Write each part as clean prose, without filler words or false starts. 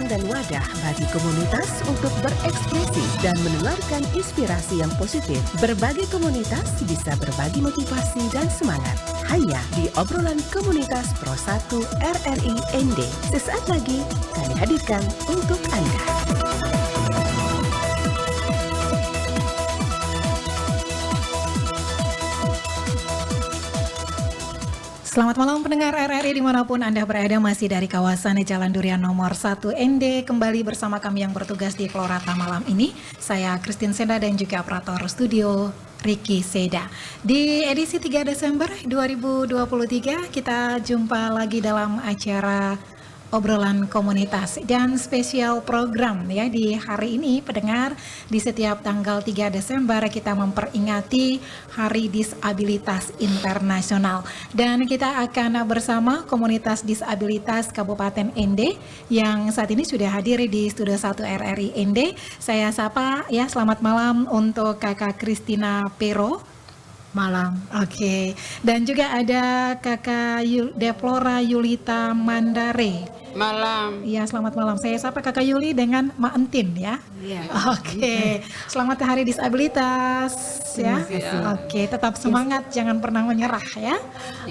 dan wadah bagi komunitas untuk berekspresi dan menularkan inspirasi yang positif. Berbagai komunitas bisa berbagi motivasi dan semangat. Hanya di obrolan komunitas Pro 1 RRI ND. Sesaat lagi kami hadirkan untuk Anda. Selamat malam pendengar RRI dimanapun Anda berada, masih dari kawasan Jalan Durian nomor 1 ND. Kembali bersama kami yang bertugas di Florata malam ini. Saya Christine Senda dan juga operator studio Ricky Seda. Di edisi 3 Desember 2023 kita jumpa lagi dalam acara obrolan komunitas dan spesial program ya di hari ini pendengar. Di setiap tanggal 3 Desember kita memperingati Hari Disabilitas Internasional dan kita akan bersama komunitas disabilitas Kabupaten ND yang saat ini sudah hadir di Studio 1 RRI ND. Saya sapa ya, selamat malam untuk Kakak Christina Pero. Malam, oke. Dan juga ada Kakak Deplora Yulita Mandare. Malam. Iya, selamat malam. Saya sapa Kakak Yuli dengan Mak Entin ya. Iya. Oke. Selamat Hari Disabilitas ya. Oke, tetap semangat, jangan pernah menyerah ya.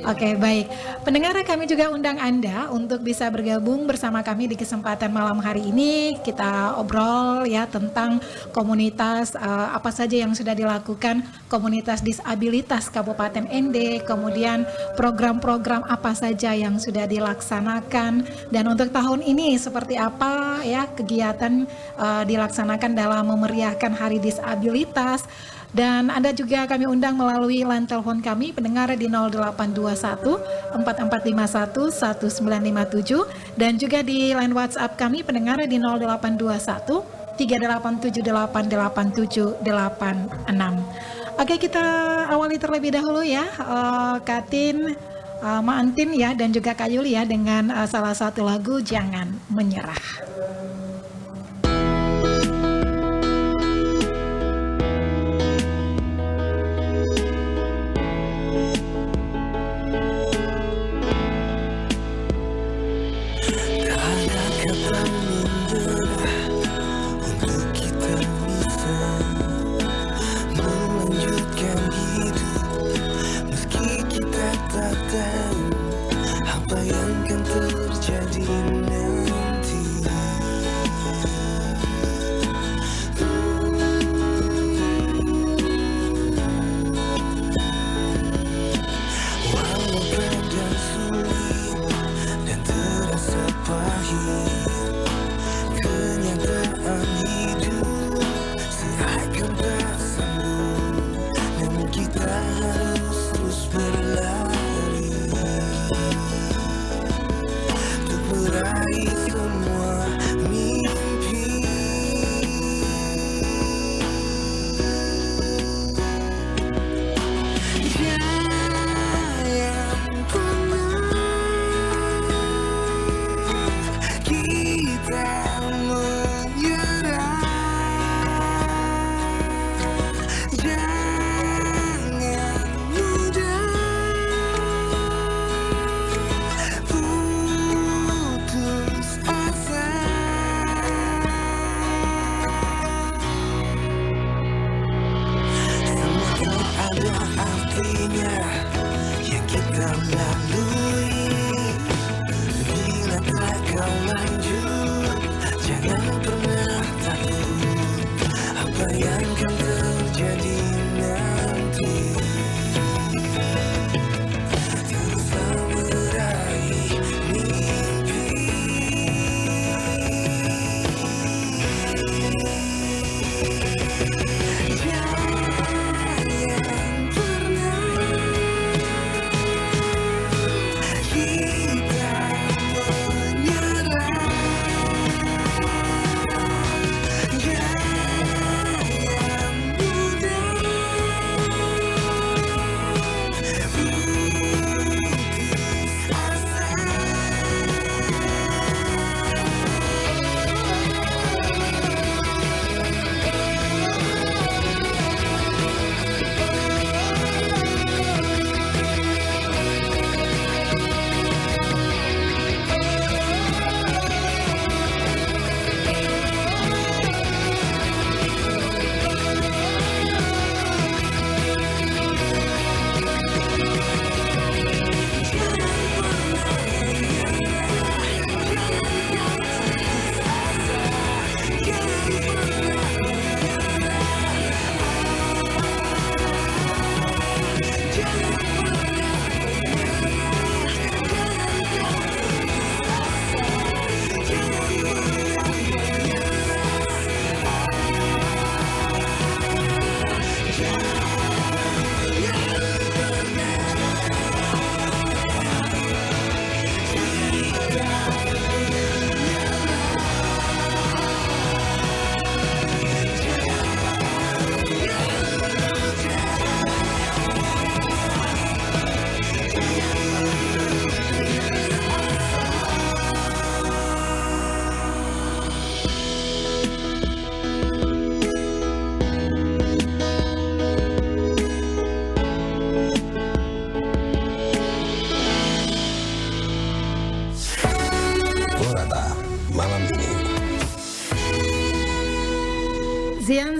Oke, baik. Pendengar, kami juga undang Anda untuk bisa bergabung bersama kami di kesempatan malam hari ini. Kita obrol ya tentang komunitas apa saja yang sudah dilakukan komunitas disabilitas Kabupaten ND, kemudian program-program apa saja yang sudah dilaksanakan, dan untuk tahun ini seperti apa ya kegiatan dilaksanakan dalam memeriahkan Hari Disabilitas. Dan Anda juga kami undang melalui line telepon kami pendengar di 0821 4451 1957 dan juga di line WhatsApp kami pendengar di 0821 387888786. Oke, kita awali terlebih dahulu ya, Katin, Mak Entin ya, dan juga Kak Yuli ya dengan salah satu lagu Jangan Menyerah. Apa yang akan terjadi nanti? Walau kadang sulit dan terasa pahit, kenyataan hidup seakan tak sanggup, namun kita harus terus berlari untuk meraih semua mimpi. Jangan pernah kita menyerah. Jangan mudah putus asa. Semua itu ada artinya yang kita lalui. Bila tak kau lanjut, jangan pernah takut apa yang akan terjadi nanti. Teruslah meraih mimpi. Jangan pernah kita menyerah. Jangan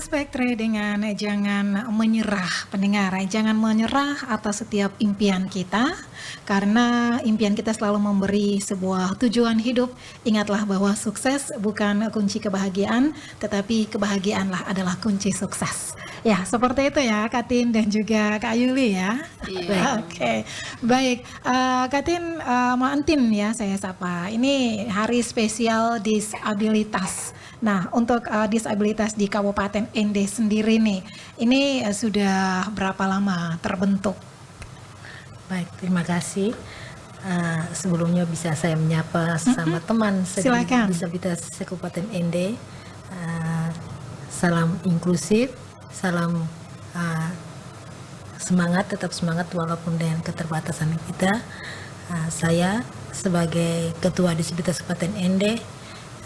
Spektre dengan jangan menyerah pendengar, jangan menyerah atas setiap impian kita karena impian kita selalu memberi sebuah tujuan hidup. Ingatlah bahwa sukses bukan kunci kebahagiaan, tetapi kebahagiaanlah adalah kunci sukses. Ya, seperti itu ya Kak Tin dan juga Kak Yuli ya. Iya. Oke, baik. Kak Tin, Mak Entin ya saya sapa. Ini hari spesial disabilitas. Nah, untuk disabilitas di Kabupaten Ende sendiri nih, ini sudah berapa lama terbentuk? Baik, terima kasih. Sebelumnya bisa saya menyapa sesama teman Silakan. disabilitas Kabupaten Ende. Salam inklusif, salam semangat, tetap semangat walaupun dengan keterbatasan kita. Saya sebagai Ketua Disabilitas Kabupaten Ende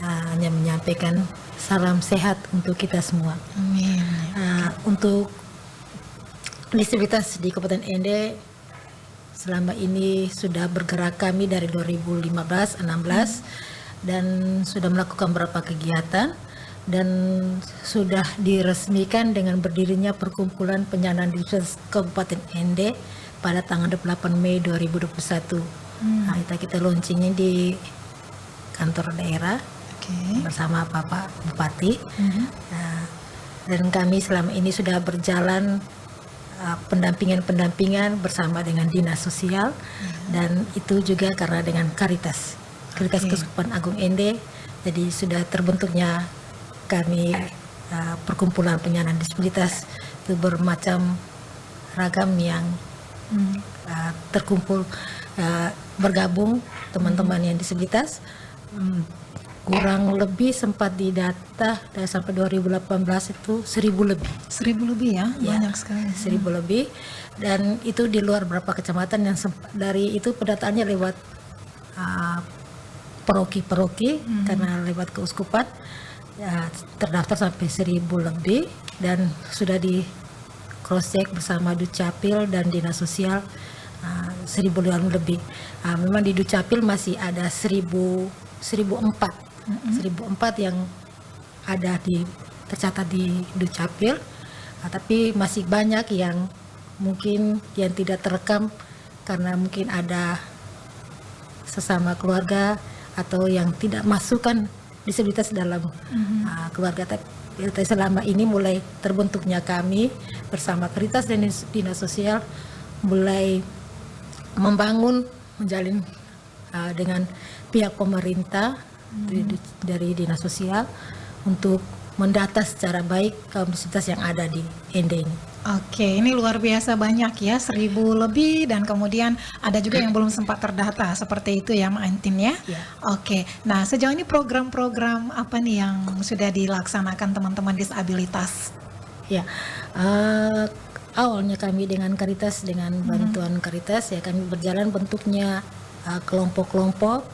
hanya menyampaikan salam sehat untuk kita semua. Amin. Untuk disabilitas di Kabupaten Ende selama ini sudah bergerak kami dari 2015-16 dan sudah melakukan beberapa kegiatan dan sudah diresmikan dengan berdirinya Perkumpulan Penyandang Disabilitas Kabupaten Ende pada tanggal 28 Mei 2021. Nah, kita launchingnya di kantor daerah Oke. bersama Bapak Bupati. Nah, dan kami selama ini sudah berjalan pendampingan bersama dengan Dinas Sosial dan itu juga karena dengan Karitas Keuskupan Agung Ende. Jadi sudah terbentuknya kami perkumpulan penyandang disabilitas itu bermacam ragam yang terkumpul bergabung teman-teman yang disabilitas. Kurang lebih sempat didata dari sampai 2018 itu 1.000 lebih. 1.000 lebih ya, Ya, banyak sekali. 1.000 lebih dan itu di luar beberapa kecamatan yang dari itu pendataannya lewat paroki-paroki karena lewat keuskupan ya, terdaftar sampai 1.000 lebih dan sudah di cross check bersama Dukcapil dan Dinas Sosial 1.000 lebih. Memang di Dukcapil masih ada 1.004 yang ada tercatat di Dukcapil, tapi masih banyak yang mungkin yang tidak terekam karena mungkin ada sesama keluarga atau yang tidak masukkan disabilitas dalam keluarga. Tapi selama ini mulai terbentuknya kami bersama Karitas dan Dinas Sosial mulai membangun, menjalin dengan pihak pemerintah dari Dinas Sosial untuk mendata secara baik kaum disabilitas yang ada di Ende ini. Oke, ini luar biasa banyak ya, 1.000 lebih dan kemudian ada juga yang belum sempat terdata seperti itu ya Mak Entin ya. Ya. Oke, nah sejauh ini program-program apa nih yang sudah dilaksanakan teman-teman disabilitas? Ya, awalnya kami dengan Karitas, dengan bantuan Karitas ya kami berjalan bentuknya kelompok-kelompok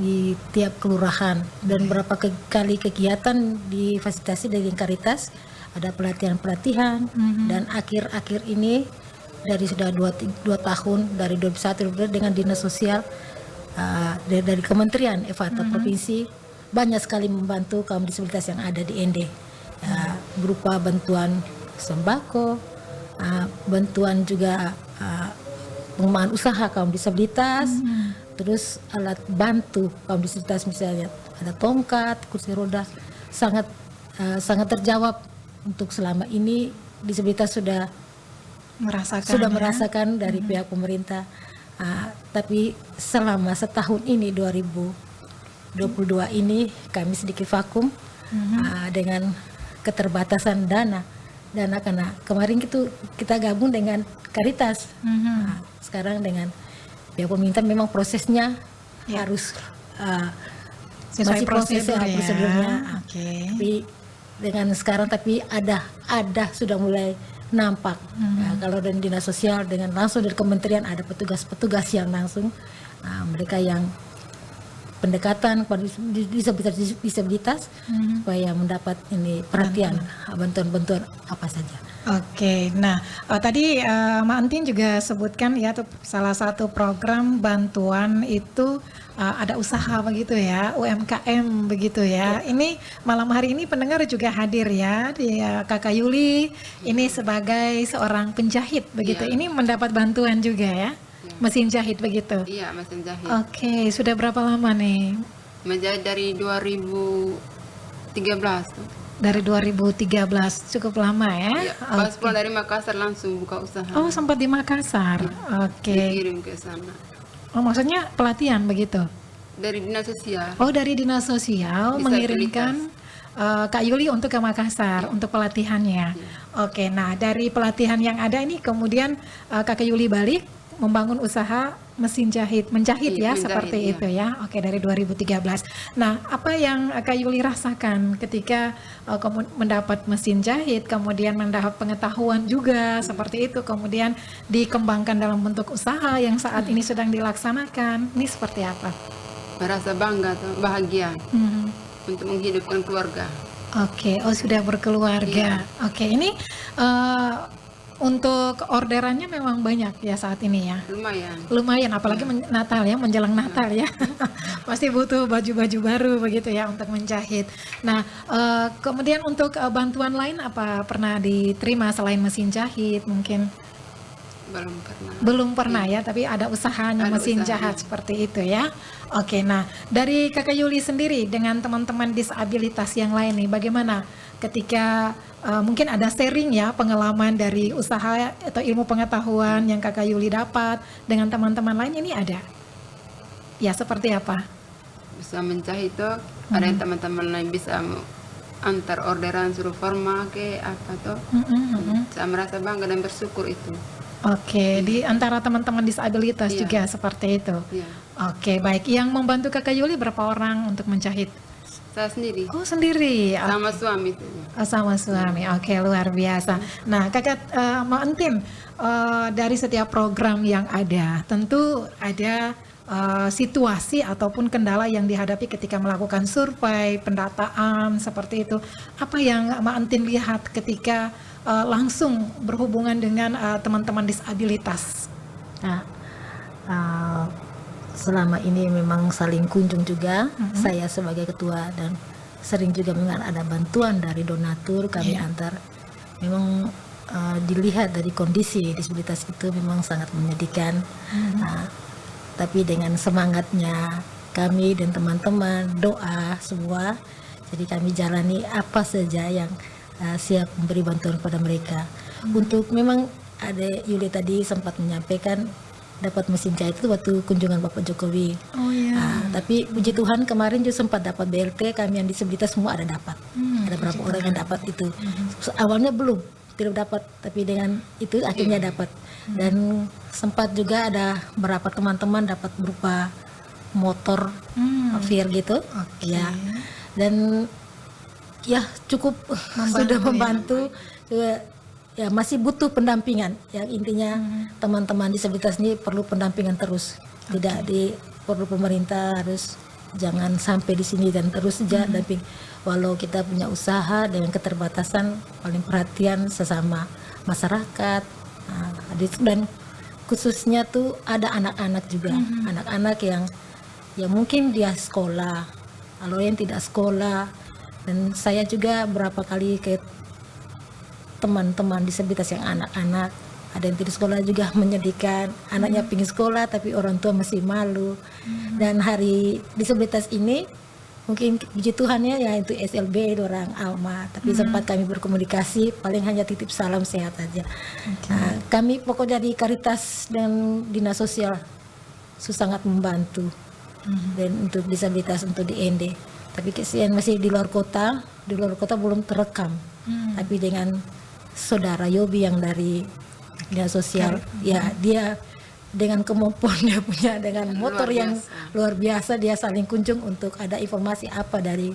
di tiap kelurahan dan beberapa kali kegiatan difasilitasi dari Karitas, ada pelatihan-pelatihan dan akhir-akhir ini dari sudah 2 tahun dari 2021 dengan Dinas Sosial dari Kementerian EVATA Provinsi banyak sekali membantu kaum disabilitas yang ada di Ende berupa bantuan sembako, bantuan juga pengembangan usaha kaum disabilitas, terus alat bantu kaum disabilitas misalnya ada tongkat, kursi roda, sangat terjawab untuk selama ini disabilitas sudah merasakan dari pihak pemerintah. Tapi selama setahun ini 2022 ini kami sedikit vakum dengan keterbatasan dana karena kemarin kita gabung dengan Karitas. Sekarang dengan pihak pemerintah memang prosesnya harus Sesuai masih prosesnya prosedurnya. Oke. Tapi dengan sekarang ada sudah mulai nampak. Kalau dari Dinas Sosial dengan langsung dari kementerian ada petugas-petugas yang langsung mereka yang pendekatan kepada disabilitas supaya mendapat ini perhatian bantuan-bantuan apa saja. Oke, nah tadi Mak Entin juga sebutkan ya tuh salah satu program bantuan itu ada usaha begitu ya, UMKM begitu ya. Ini malam hari ini pendengar juga hadir ya, Kakak Yuli ini sebagai seorang penjahit begitu. Iya. Ini mendapat bantuan juga ya, mesin jahit begitu. Iya, mesin jahit. Oke, sudah berapa lama nih? Menjahit dari 2013 tuh. Dari 2013, cukup lama ya. Iya, pas pulang dari Makassar langsung buka usaha. Oh, sempat di Makassar. Oke. Dikirim ke sana. Oh, maksudnya pelatihan begitu? Dari dinas sosial. Oh, dari dinas sosial Disabilitas. mengirimkan Kak Yuli untuk ke Makassar untuk pelatihannya. Oke, nah dari pelatihan yang ada ini kemudian Kakak Yuli balik membangun usaha mesin jahit, menjahit Iya, ya menjahit, seperti iya. itu ya. Oke, dari 2013. Nah, apa yang Kak Yuli rasakan ketika mendapat mesin jahit, kemudian mendapat pengetahuan juga seperti itu, kemudian dikembangkan dalam bentuk usaha yang saat ini sedang dilaksanakan. Ini seperti apa? Merasa bangga tuh, bahagia Mhm. untuk menghidupkan keluarga. Oke, oh sudah berkeluarga. Oke, ini untuk orderannya memang banyak ya saat ini ya. Lumayan. Lumayan, apalagi Natal ya, menjelang Natal ya. Pasti butuh baju-baju baru begitu ya untuk menjahit. Nah, kemudian untuk bantuan lain apa pernah diterima selain mesin jahit mungkin? Belum pernah. Belum pernah ya, tapi ada usahanya Ada mesin usahanya. jahat seperti itu ya. Oke, nah dari Kakak Yuli sendiri dengan teman-teman disabilitas yang lain nih, bagaimana ketika mungkin ada sharing ya pengalaman dari usaha atau ilmu pengetahuan yang Kakak Yuli dapat dengan teman-teman lain ini ada? Ya seperti apa? Bisa menjahit tuh, ada yang teman-teman lain bisa antar orderan suruh forma ke apa tuh. Saya merasa bangga dan bersyukur itu. Oke, di antara teman-teman disabilitas Iya. juga seperti itu. Iya. Oke, baik. Yang membantu Kakak Yuli berapa orang untuk menjahit? Saya sendiri Oh sendiri. sama suami tuh. Sama suami, oke luar biasa. Nah Kakak Mbak Entin, dari setiap program yang ada, tentu ada situasi ataupun kendala yang dihadapi ketika melakukan survei, pendataan seperti itu. Apa yang Mbak Entin lihat ketika langsung berhubungan dengan teman-teman disabilitas? Nah, selama ini memang saling kunjung juga, saya sebagai ketua dan sering juga memang ada bantuan dari donatur kami antar. Memang dilihat dari kondisi disabilitas itu memang sangat menyedihkan. Nah, tapi dengan semangatnya kami dan teman-teman doa semua, jadi kami jalani apa saja yang siap memberi bantuan pada mereka. Untuk memang ada Yuli tadi sempat menyampaikan dapat mesin jahit itu waktu kunjungan Bapak Jokowi. Oh iya. Tapi puji Tuhan kemarin juga sempat dapat BLT, kami yang disabilitas semua ada dapat. Ada berapa orang yang dapat itu. Awalnya belum, tidak dapat, tapi dengan itu akhirnya dapat. Dan sempat juga ada beberapa teman-teman dapat berupa motor Veer gitu. Ya. Dan ya cukup sudah membantu juga. Ya masih butuh pendampingan. Yang intinya teman-teman disabilitas ini perlu pendampingan terus. Tidak perlu pemerintah harus jangan sampai di sini dan terus saja damping. Walau kita punya usaha dengan keterbatasan, paling perhatian sesama masyarakat. Nah, dan khususnya tuh ada anak-anak juga, anak-anak yang mungkin dia sekolah, kalau yang tidak sekolah. Dan saya juga berapa kali ke teman-teman disabilitas yang anak-anak, ada yang tidak sekolah juga menyedihkan, anaknya pingin sekolah tapi orang tua masih malu. Dan hari disabilitas ini mungkin puji Tuhan ya itu SLB itu orang Alma, tapi sempat kami berkomunikasi, paling hanya titip salam sehat aja. Nah, kami pokoknya di Caritas dan Dinas Sosial sangat membantu dan untuk disabilitas untuk di ND. Tapi kesian masih di luar kota belum terekam. Tapi dengan saudara Yobi yang dari Dinas Sosial, ya dia dengan kemampuan dia punya dengan motor yang luar biasa, dia saling kunjung untuk ada informasi apa dari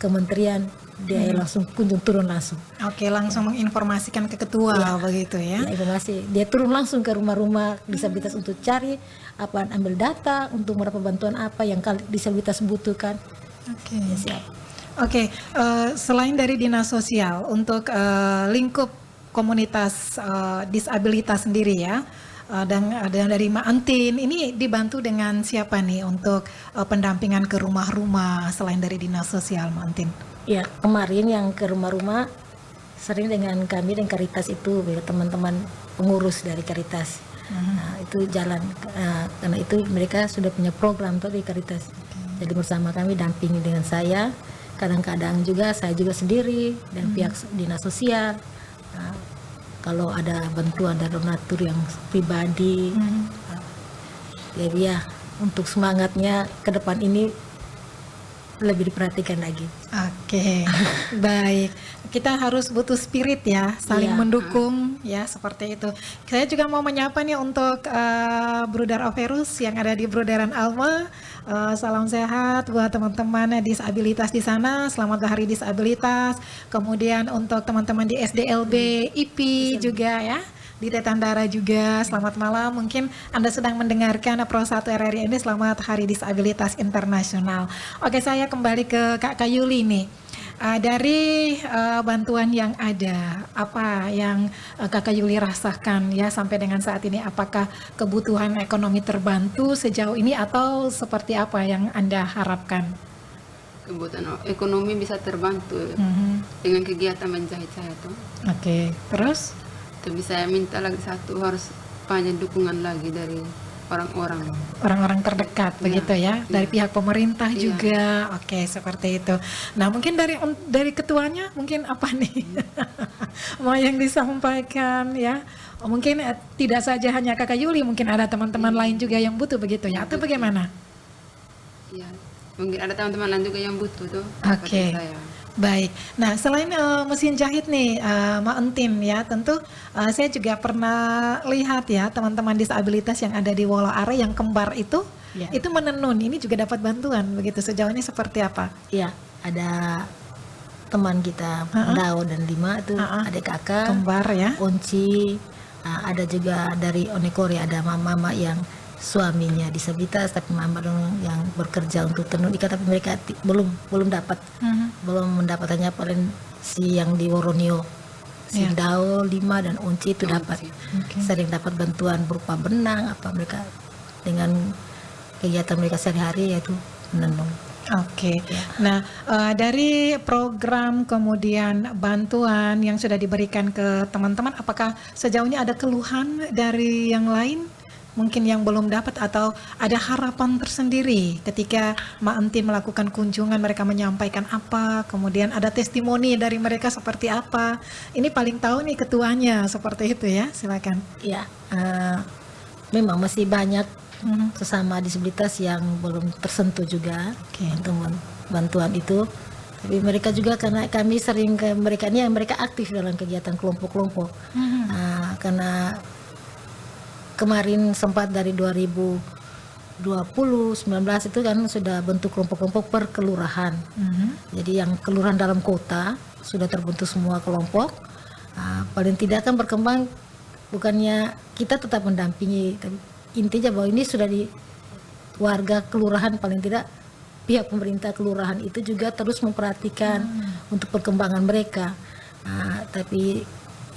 kementerian, dia langsung kunjung turun langsung. Oke, langsung menginformasikan ke ketua begitu ya. Ya, informasi dia turun langsung ke rumah-rumah disabilitas untuk cari apa, ambil data untuk berapa bantuan apa yang disabilitas butuhkan. Oke. Ya, siap. Oke, selain dari dinas sosial, untuk lingkup komunitas disabilitas sendiri ya, dan dari Mak Entin ini dibantu dengan siapa nih untuk pendampingan ke rumah-rumah selain dari dinas sosial, Mak Entin? Ya, kemarin yang ke rumah-rumah sering dengan kami dan Caritas itu, teman-teman pengurus dari Caritas. Nah, itu jalan karena itu mereka sudah punya program tuh di Caritas. Jadi bersama kami dampingi dengan saya. Kadang-kadang juga saya juga sendiri dan pihak dinas sosial. Nah, kalau ada bantuan dari donatur yang pribadi, jadi ya untuk semangatnya ke depan ini lebih diperhatikan lagi. Oke, baik. Kita harus butuh spirit ya, saling Iya. mendukung ya, seperti itu. Saya juga mau menyapa nih untuk Bruder Overus yang ada di Bruderan Alma. Salam sehat buat teman-teman disabilitas di sana. Selamat Hari Disabilitas. Kemudian untuk teman-teman di SDLB IP juga ya. Di Tetandara juga, selamat malam. Mungkin Anda sedang mendengarkan Pro 1 RRI ini, selamat Hari Disabilitas Internasional. Oke, saya kembali ke Kak Kayuli nih. Dari bantuan yang ada, apa yang Kakak Yuli rasakan ya sampai dengan saat ini? Apakah kebutuhan ekonomi terbantu sejauh ini atau seperti apa yang Anda harapkan? Kebutuhan ekonomi bisa terbantu dengan kegiatan menjahit saya tuh. Oke, terus? Tapi saya minta lagi satu, harus banyak dukungan lagi dari orang-orang. Orang-orang terdekat begitu ya, dari iya. pihak pemerintah Iya. juga. Oke, seperti itu. Nah, mungkin dari ketuanya mungkin apa nih? Mau yang disampaikan ya? Mungkin tidak saja hanya Kakak Yuli, mungkin ada teman-teman lain juga yang butuh begitu ya, atau bagaimana? Ya, mungkin ada teman-teman lain juga yang butuh tuh. Oke. seperti saya. Baik. Nah, selain mesin jahit nih, Mak Entin ya, tentu saya juga pernah lihat ya teman-teman disabilitas yang ada di Woloare yang kembar itu menenun. Ini juga dapat bantuan begitu. Sejauh ini seperti apa? Ya, ada teman kita Dao dan Lima itu adik kakak, Kembar ya. Onci, ada juga dari Onekori ada mama yang suaminya disabilitas tapi mama dong yang bekerja untuk tenun ikat tapi mereka belum dapat belum mendapat, hanya paling si yang di Woronio si Dao, Lima dan Onci itu dapat sering dapat bantuan berupa benang apa mereka dengan kegiatan mereka sehari-hari yaitu menenun. Oke. Nah, dari program kemudian bantuan yang sudah diberikan ke teman-teman, apakah sejauh ini ada keluhan dari yang lain? Mungkin yang belum dapat atau ada harapan tersendiri ketika Mak Entin melakukan kunjungan, mereka menyampaikan apa, kemudian ada testimoni dari mereka seperti apa. Ini paling tahu nih ketuanya seperti itu ya, silakan. Ya, memang masih banyak sesama disabilitas yang belum tersentuh juga bantuan itu. Tapi mereka juga karena kami sering ke mereka ini, mereka aktif dalam kegiatan kelompok-kelompok. Karena kemarin sempat dari 2019 itu kan sudah bentuk kelompok-kelompok per kelurahan. Jadi yang kelurahan dalam kota sudah terbentuk semua kelompok. Paling tidak kan berkembang, bukannya kita tetap mendampingi, tapi intinya bahwa ini sudah di warga kelurahan, paling tidak pihak pemerintah kelurahan itu juga terus memperhatikan untuk perkembangan mereka. Tapi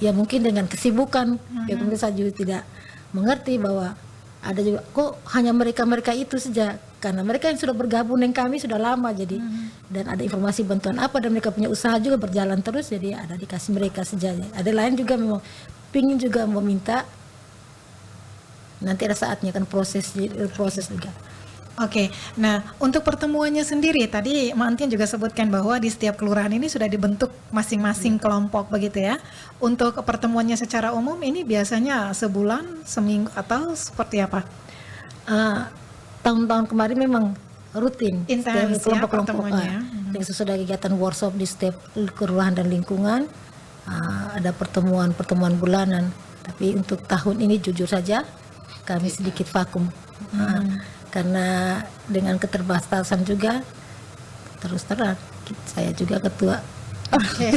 ya mungkin dengan kesibukan pihak pemerintah juga tidak mengerti bahwa ada juga kok hanya mereka itu saja, karena mereka yang sudah bergabung dengan kami sudah lama, jadi dan ada informasi bantuan apa dan mereka punya usaha juga berjalan terus, jadi ada dikasih mereka saja. Ada lain juga memang pingin juga meminta, nanti ada saatnya kan proses juga. Oke, nah untuk pertemuannya sendiri tadi Mak Entin juga sebutkan bahwa di setiap kelurahan ini sudah dibentuk masing-masing kelompok begitu ya. Untuk pertemuannya secara umum ini biasanya sebulan, seminggu atau seperti apa? Tahun-tahun kemarin memang rutin Intens ya pertemuannya. Yang sesudah kegiatan workshop di setiap kelurahan dan lingkungan, ada pertemuan bulanan. Tapi untuk tahun ini jujur saja kami sedikit vakum. Karena dengan keterbatasan juga, terus terang saya juga ketua. Oke,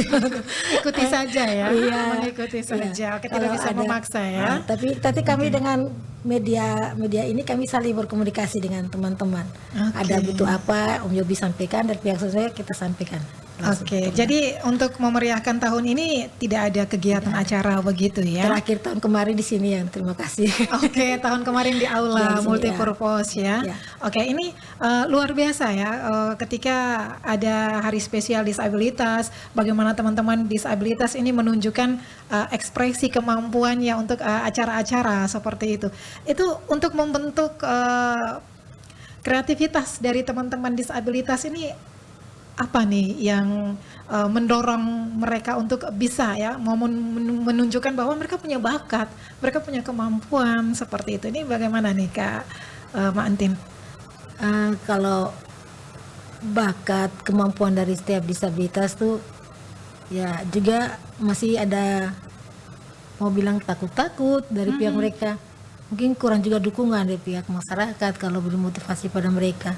ikuti saja ya. Iya. Mengikuti saja. Oke, Kalau tidak bisa ada- memaksa ya. Tapi kami dengan media ini kami saling berkomunikasi dengan teman-teman. Oke. Ada butuh apa Om Yobi sampaikan, dan pihak saya kita sampaikan. langsung. Oke, jadi untuk memeriahkan tahun ini tidak ada kegiatan acara begitu ya? Terakhir tahun kemarin di sini ya, terima kasih. Oke, tahun kemarin di Ya, aula di sini, multipurpose ya. Ya. Oke, ini luar biasa ya. Ketika ada hari spesial disabilitas, bagaimana teman-teman disabilitas ini menunjukkan ekspresi kemampuannya untuk acara-acara seperti itu. Itu untuk membentuk kreativitas dari teman-teman disabilitas ini apa nih yang mendorong mereka untuk bisa ya mau menunjukkan bahwa mereka punya bakat, mereka punya kemampuan seperti itu. Ini bagaimana nih Kak Mak Entin? Kalau bakat kemampuan dari setiap disabilitas tuh ya juga masih ada, mau bilang takut-takut dari pihak mereka. Mungkin kurang juga dukungan dari pihak masyarakat kalau beri motivasi pada mereka.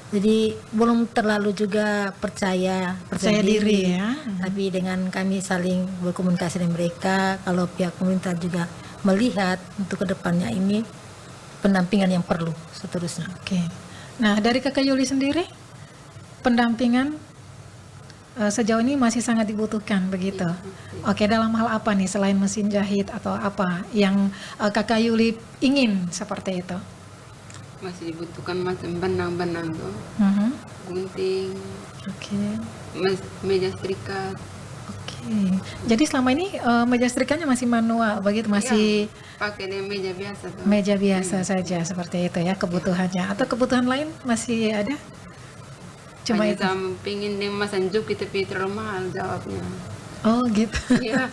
Jadi belum terlalu juga percaya diri ya. Tapi dengan kami saling berkomunikasi dengan mereka, kalau pihak pemerintah juga melihat untuk kedepannya ini pendampingan yang perlu seterusnya. Oke. Nah, dari Kakak Yuli sendiri, pendampingan sejauh ini masih sangat dibutuhkan begitu. Oke, dalam hal apa nih selain mesin jahit atau apa yang Kakak Yuli ingin seperti itu? Masih dibutuhkan macam benang-benang tuh, gunting, Oke. meja serikat. Oke. Jadi selama ini meja serikatnya masih manual begitu, masih Pakai dengan meja biasa tuh. meja biasa saja seperti itu ya kebutuhannya, atau kebutuhan lain masih ada? Cuma Hanya itu. pingin dia masang juki tapi terlalu mahal jawabnya. Oh gitu. Iya.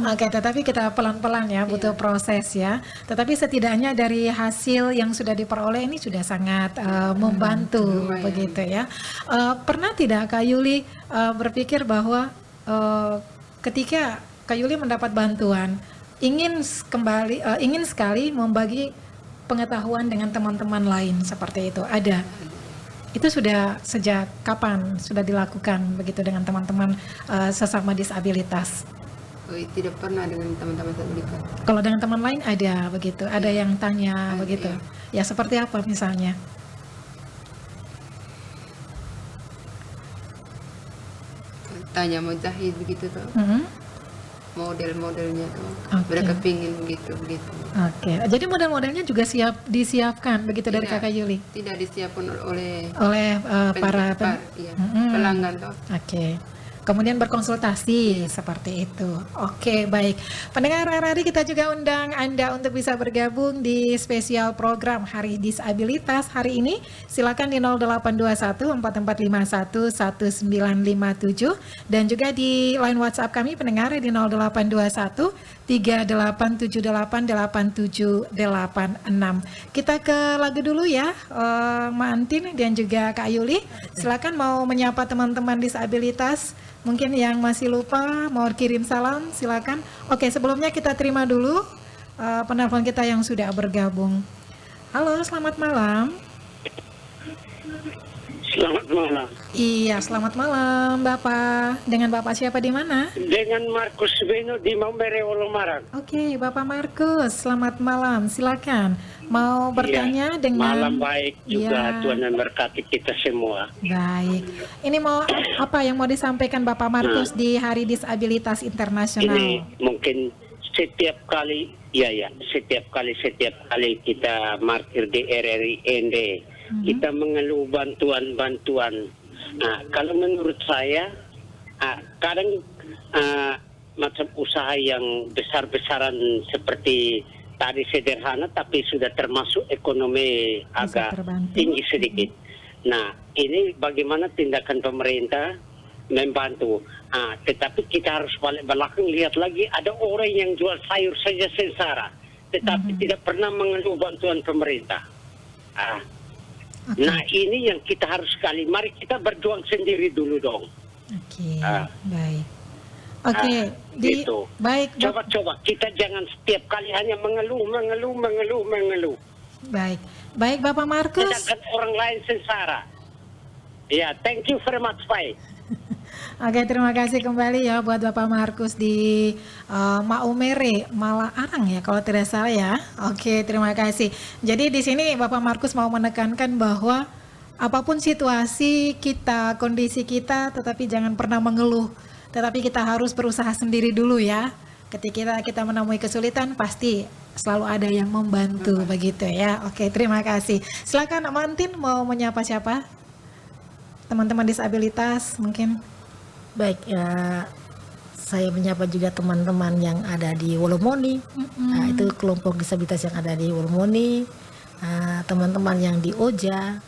Oke, tetapi kita pelan-pelan ya, butuh proses ya. Tetapi setidaknya dari hasil yang sudah diperoleh ini sudah sangat membantu Lumayan. begitu ya. Pernah tidak Kak Yuli berpikir bahwa ketika Kak Yuli mendapat bantuan, ingin sekali membagi pengetahuan dengan teman-teman lain seperti itu? Ada? Itu sudah sejak kapan sudah dilakukan begitu dengan teman-teman sesama disabilitas? Oh, tidak pernah dengan teman-teman disabilitas. Kalau dengan teman lain ada begitu, ada yang tanya begitu. Ya seperti apa misalnya? Tanya mau jahit begitu tuh, model-modelnya tuh. Oke. Mereka pingin begitu. Oke, jadi model-modelnya juga disiapkan begitu dari Kakak Yuli Tidak disiapkan oleh oleh para iya, Mm-mm. pelanggan tuh. Oke. Kemudian berkonsultasi seperti itu. Oke, baik. Pendengar RRI, kita juga undang Anda untuk bisa bergabung di spesial program Hari Disabilitas hari ini. Silakan di 0821 4451 1957 dan juga di line WhatsApp kami pendengar di 0821 38788786. Kita ke lagu dulu ya, Mak Antin dan juga Kak Yuli. Silakan mau menyapa teman-teman disabilitas. Mungkin yang masih lupa mau kirim salam, silakan. Oke, sebelumnya kita terima dulu penelpon kita yang sudah bergabung. Halo, selamat malam. Selamat malam. Iya, selamat malam Bapak. Dengan Bapak siapa di mana? Dengan Markus Beno di Maumere Olomarang. Oke, Bapak Markus, selamat malam. Silakan. Mau bertanya Iya, dengan malam baik juga, Iya. Tuhan memberkati kita semua. Baik. Ini mau apa yang mau disampaikan Bapak Markus di Hari Disabilitas Internasional? Ini mungkin setiap kali setiap kali kita markir di RRIND, kita mengeluh bantuan. Nah, kalau menurut saya kadang macam usaha yang besar-besaran seperti tadi sederhana tapi sudah termasuk ekonomi Bisa agak terbantu. tinggi sedikit. Nah, ini bagaimana tindakan pemerintah membantu. Tetapi kita harus balik belakang lihat lagi, ada orang yang jual sayur saja sengsara, tetapi tidak pernah mengeluh bantuan pemerintah. Oke. Nah, ini yang kita harus sekali. Mari kita berjuang sendiri dulu dong. Oke, Ah. baik. Oke, gitu. baik, Coba kita jangan setiap kali hanya mengeluh. baik, baik Bapak Markus. Sedangkan orang lain sengsara. Ya, thank you very much, Pak. Oke, terima kasih kembali ya buat Bapak Markus di Maumere, Malaarang ya kalau tidak salah ya. Oke, terima kasih. Jadi di sini Bapak Markus mau menekankan bahwa apapun situasi kita, kondisi kita, tetapi jangan pernah mengeluh. Tetapi kita harus berusaha sendiri dulu ya. Ketika kita menemui kesulitan, pasti selalu ada yang membantu begitu ya. Oke, terima kasih. Silakan Mantin mau menyapa siapa? Teman-teman disabilitas mungkin. Baik, saya menyapa juga teman-teman yang ada di Wolomoni. Nah, itu kelompok disabilitas yang ada di Wolomoni, teman-teman yang di Oja.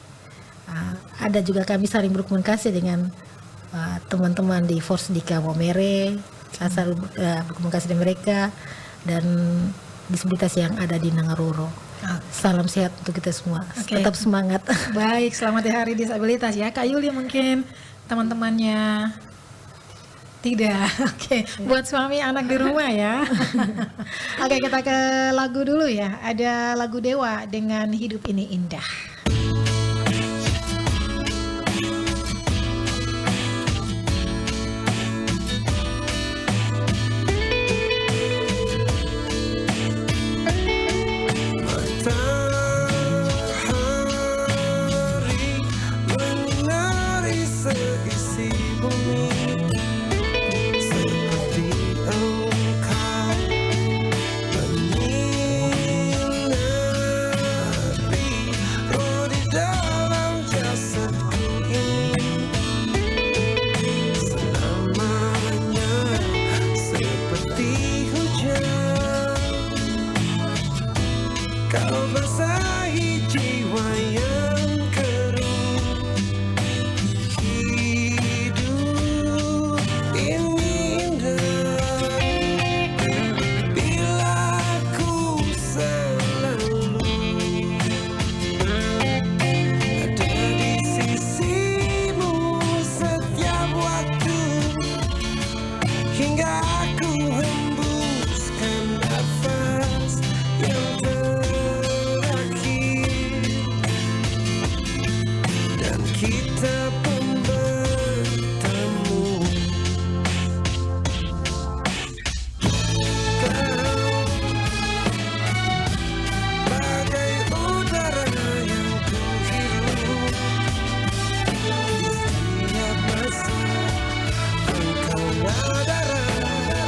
Ada juga kami saling berkomunikasi dengan teman-teman di Forsdika Momere, asal berkomunikasi dengan mereka, dan disabilitas yang ada di Nangaroro. Salam sehat untuk kita semua. Oke. Tetap semangat. Baik, selamat Hari Disabilitas ya. Kak Yuli mungkin teman-temannya. Tidak, oke. Buat suami anak di rumah ya. Oke, kita ke lagu dulu ya. Ada lagu Dewa dengan Hidup Ini Indah. Matahari menyinari seisi bumi seperti engkau menyinari roh di dalam jasadku ini selamanya seperti hujan. Kau basahi jiwa yang kering. Hidup ini indah bila ku selalu ada di sisimu setiap waktu hingga aku hembuskan nafas yang terakhir dan kita pun bertemu. Kau bagai udara yang ku hirup di setiap masa. Engkau adalah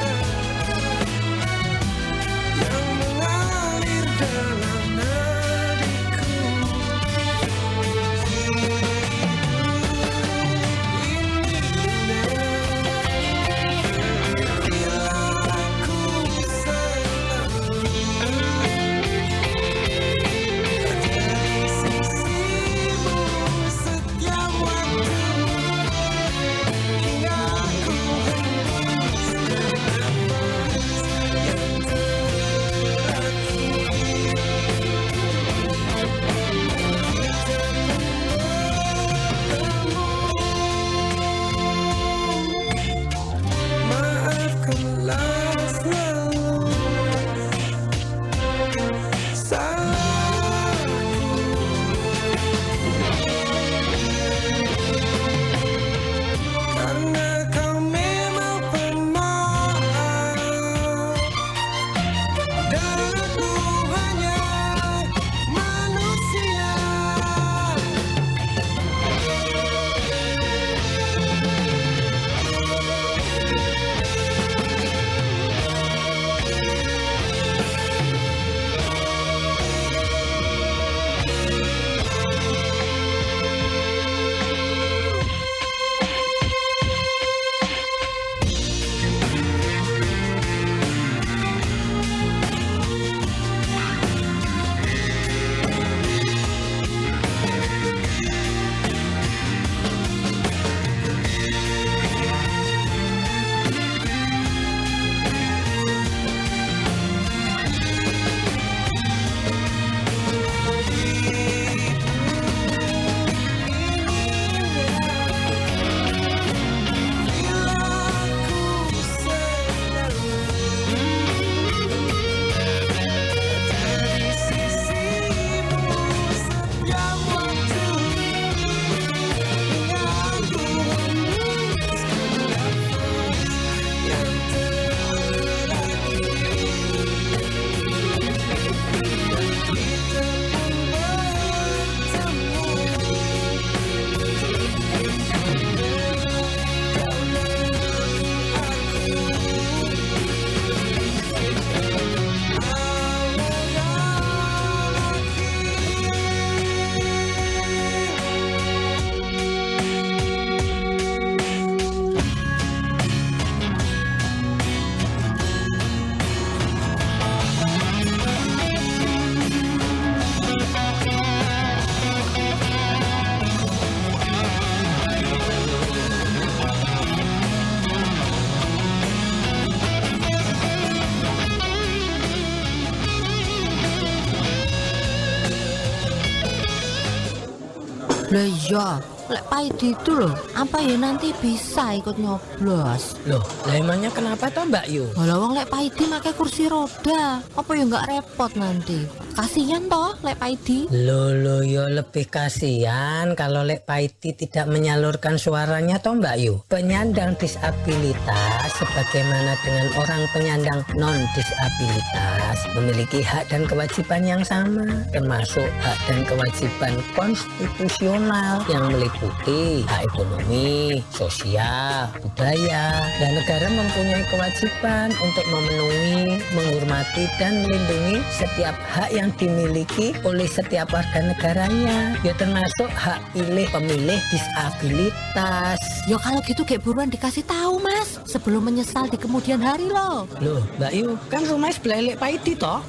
Lah iya, lek Paidi itu loh, apa ya nanti bisa ikut nyoblos? Loh, lah emangnya kenapa toh Mbak Yu? Walau wong lek Paidi pakai kursi roda, apa ya nggak repot nanti? Kasihan toh lek Paidi. Loh, ya lebih kasihan kalau Lek Paidi tidak menyalurkan suaranya toh Mbak Yu. Penyandang disabilitas sebagaimana dengan orang penyandang non-disabilitas memiliki hak dan kewajiban yang sama, termasuk hak dan kewajiban konstitusional yang meliputi hak ekonomi, sosial, budaya, dan negara mempunyai kewajiban untuk memenuhi, menghormati, dan melindungi setiap hak yang dimiliki oleh setiap warga negaranya, ya termasuk hak pilih pemilih disabilitas. Ya kalau gitu kayak buruan dikasih tahu Mas, sebelum menyesal di kemudian hari loh. Loh Mbak Yu, kan rumah sebelah Lek Paidi toh?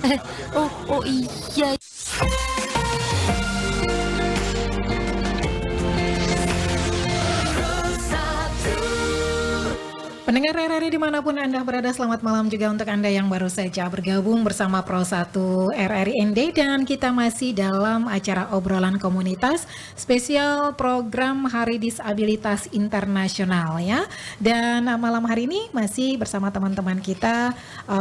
Oh iya. Pendengar RRI dimanapun Anda berada, selamat malam juga untuk Anda yang baru saja bergabung bersama Pro 1 RRI ND, dan kita masih dalam acara obrolan komunitas spesial program Hari Disabilitas Internasional ya. Dan malam hari ini masih bersama teman-teman kita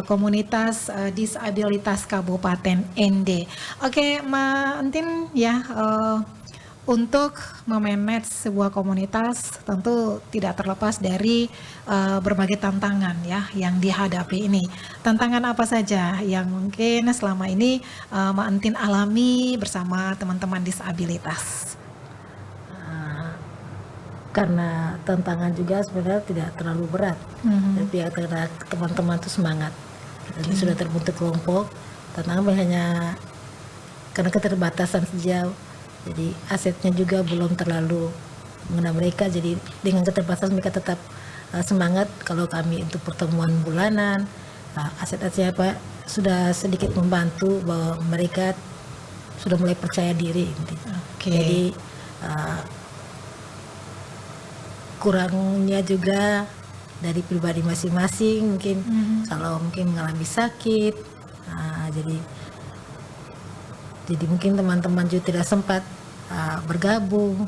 komunitas disabilitas Kabupaten ND. Oke, Ma Entin ya, untuk memanage sebuah komunitas tentu tidak terlepas dari berbagai tantangan ya yang dihadapi ini. Tantangan apa saja yang mungkin selama ini Mbak Entin alami bersama teman-teman disabilitas? Karena tantangan juga sebenarnya tidak terlalu berat, tapi ya karena teman-teman itu semangat. Jadi sudah terbentuk kelompok, tantangan hanya karena keterbatasan saja. Jadi asetnya juga belum terlalu mengenai mereka. Jadi dengan keterbatasan mereka tetap semangat. Kalau kami untuk pertemuan bulanan, aset-asetnya apa sudah sedikit membantu bahwa mereka sudah mulai percaya diri. Jadi kurangnya juga dari pribadi masing-masing, mungkin kalau mungkin mengalami sakit, jadi mungkin teman-teman juga tidak sempat bergabung,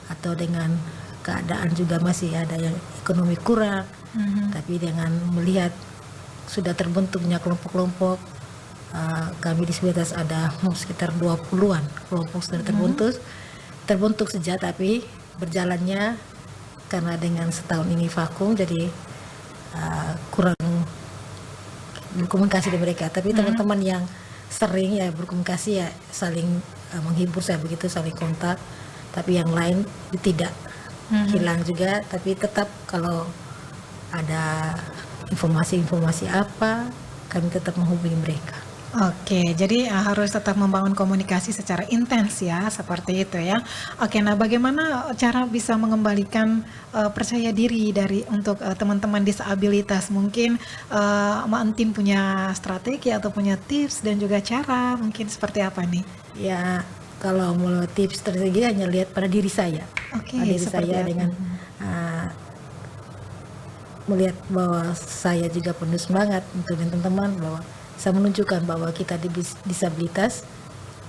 atau dengan keadaan juga masih ada yang ekonomi kurang, tapi dengan melihat sudah terbentuknya kelompok-kelompok, kami di disabilitas ada sekitar 20-an kelompok sudah terbentuk sejak, tapi berjalannya karena dengan setahun ini vakum, jadi kurang berkomunikasi dengan mereka. Tapi teman-teman yang sering ya berkomunikasi ya saling menghibur saya begitu, saling kontak. Tapi yang lain tidak hilang juga, tapi tetap kalau ada informasi-informasi apa kami tetap menghubungi mereka. Oke, jadi harus tetap membangun komunikasi secara intens ya, seperti itu ya. Oke, nah bagaimana cara bisa mengembalikan percaya diri untuk teman-teman disabilitas? Mungkin Mbak Entin punya strategi atau punya tips dan juga cara, mungkin seperti apa nih? Ya, kalau mau tips strategi hanya lihat pada diri saya. Oke, diri seperti saya apa? dengan melihat bahwa saya juga penuh semangat untuk teman-teman, bahwa saya menunjukkan bahwa kita di disabilitas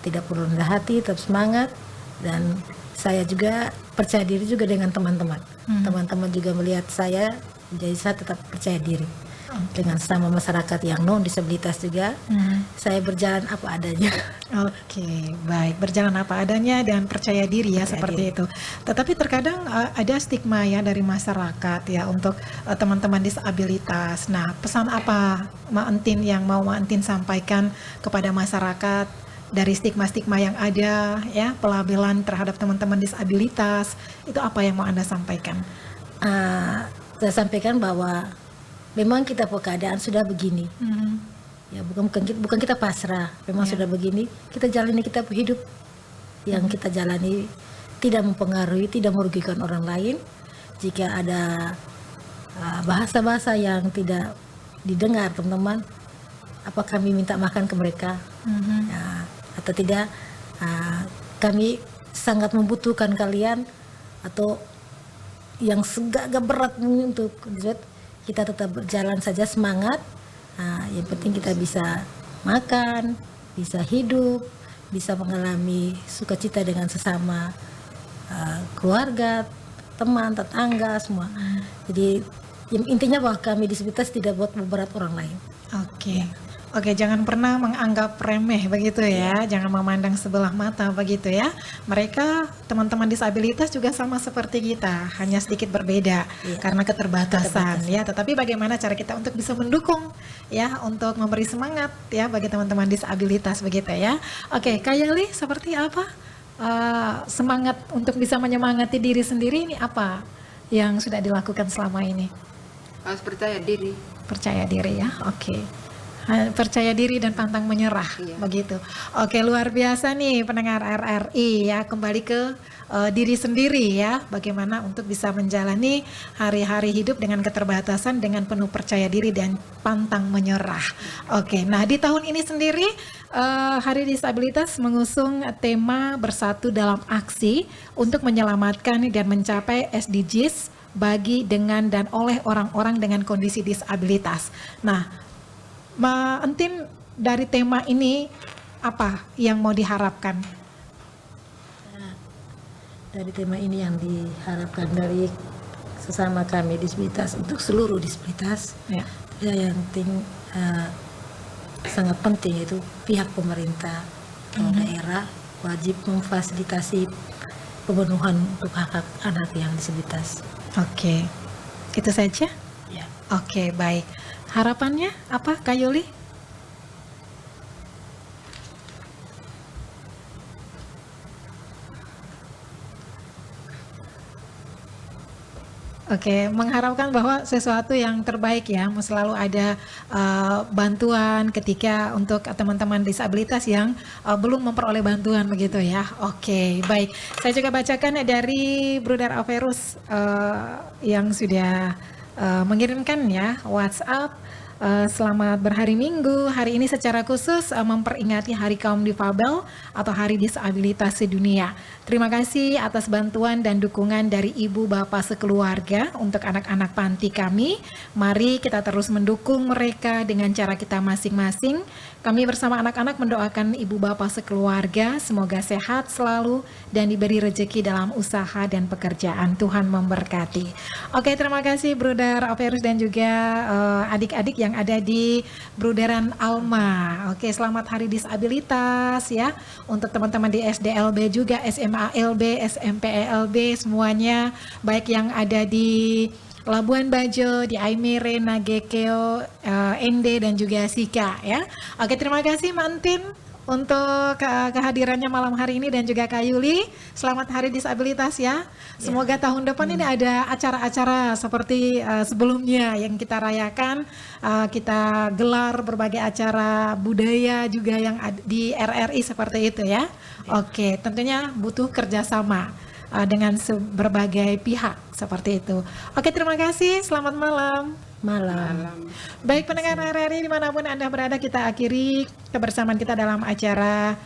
tidak perlu rendah hati, tetap semangat, dan saya juga percaya diri juga dengan teman-teman. Teman-teman juga melihat saya, jadi saya tetap percaya diri. Dengan sama masyarakat yang non disabilitas juga, saya berjalan apa adanya. Oke, baik, berjalan apa adanya dan percaya diri ya, seperti itu. Tetapi terkadang ada stigma ya dari masyarakat ya untuk teman-teman disabilitas. Nah, pesan apa Mbak Entin yang mau Mbak Entin sampaikan kepada masyarakat dari stigma-stigma yang ada ya, pelabelan terhadap teman-teman disabilitas, itu apa yang mau Anda sampaikan? Saya sampaikan bahwa memang kita keadaan sudah begini, ya bukan kita pasrah, memang sudah begini, kita jalani, kita hidup yang kita jalani tidak mempengaruhi, tidak merugikan orang lain. Jika ada bahasa-bahasa yang tidak didengar teman-teman, apa kami minta makan ke mereka, atau tidak? Kami sangat membutuhkan kalian, atau yang agak berat untuk kita tetap berjalan saja semangat. Yang penting kita bisa makan, bisa hidup, bisa mengalami sukacita dengan sesama keluarga, teman, tetangga semua. Jadi intinya bahwa kami disabilitas tidak buat memberat orang lain. Oke, jangan pernah menganggap remeh begitu ya, jangan memandang sebelah mata begitu ya. Mereka teman-teman disabilitas juga sama seperti kita, hanya sedikit berbeda karena keterbatasan ya. Tetapi bagaimana cara kita untuk bisa mendukung ya, untuk memberi semangat ya bagi teman-teman disabilitas begitu ya. Oke, Kak Yali seperti apa semangat untuk bisa menyemangati diri sendiri ini apa yang sudah dilakukan selama ini? Harus percaya diri. Percaya diri ya, oke. Percaya diri dan pantang menyerah, begitu. Oke, luar biasa nih pendengar RRI ya, kembali ke diri sendiri ya, bagaimana untuk bisa menjalani hari-hari hidup dengan keterbatasan dengan penuh percaya diri dan pantang menyerah. Oke, nah di tahun ini sendiri Hari Disabilitas mengusung tema bersatu dalam aksi untuk menyelamatkan dan mencapai SDGs bagi, dengan, dan oleh orang-orang dengan kondisi disabilitas. Nah, Mbak Entin, dari tema ini apa yang mau diharapkan? Dari tema ini yang diharapkan dari sesama kami disabilitas untuk seluruh disabilitas, yang sangat penting itu pihak pemerintah atau daerah wajib memfasilitasi pemenuhan untuk hak-hak anak yang disabilitas. Oke, itu saja? Ya. Oke, baik. Harapannya apa, Kak Yuli? Oke, mengharapkan bahwa sesuatu yang terbaik ya, selalu ada bantuan ketika untuk teman-teman disabilitas yang belum memperoleh bantuan begitu ya. Oke, baik. Saya juga bacakan dari Bruder Averus yang sudah mengirimkan ya WhatsApp. Selamat berhari Minggu. Hari ini secara khusus memperingati Hari Kaum Difabel atau Hari Disabilitas Sedunia. Terima kasih atas bantuan dan dukungan dari ibu bapak sekeluarga untuk anak-anak panti kami. Mari kita terus mendukung mereka dengan cara kita masing-masing. Kami bersama anak-anak mendoakan ibu bapak sekeluarga semoga sehat selalu dan diberi rezeki dalam usaha dan pekerjaan. Tuhan memberkati. Oke, terima kasih Bruder Averus dan juga adik-adik yang ada di Bruderan Alma. Oke, selamat Hari Disabilitas ya untuk teman-teman di SDLB juga, SMALB, SMPELB semuanya, baik yang ada di Labuan Bajo, di Aimere, Nagekeo, Ende dan juga Sika ya. Oke, terima kasih Mantin untuk kehadirannya malam hari ini dan juga Kak Yuli. Selamat Hari Disabilitas ya. Semoga tahun depan ini ada acara-acara seperti sebelumnya yang kita rayakan. Kita gelar berbagai acara budaya juga yang di RRI seperti itu ya. Oke, tentunya butuh kerjasama dengan berbagai pihak seperti itu. Oke, terima kasih. Selamat malam. Baik pendengar RRI dimanapun Anda berada, kita akhiri kebersamaan kita dalam acara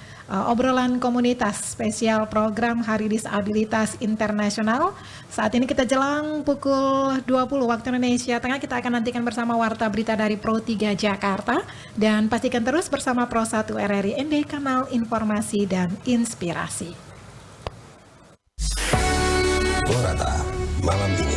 obrolan komunitas spesial program Hari Disabilitas Internasional. Saat ini kita jelang pukul 20 waktu Indonesia Tengah. Kita akan nantikan bersama Warta Berita dari Pro 3 Jakarta. Dan pastikan terus bersama Pro 1 RRI ND, kanal informasi dan inspirasi. Florata, malam ini.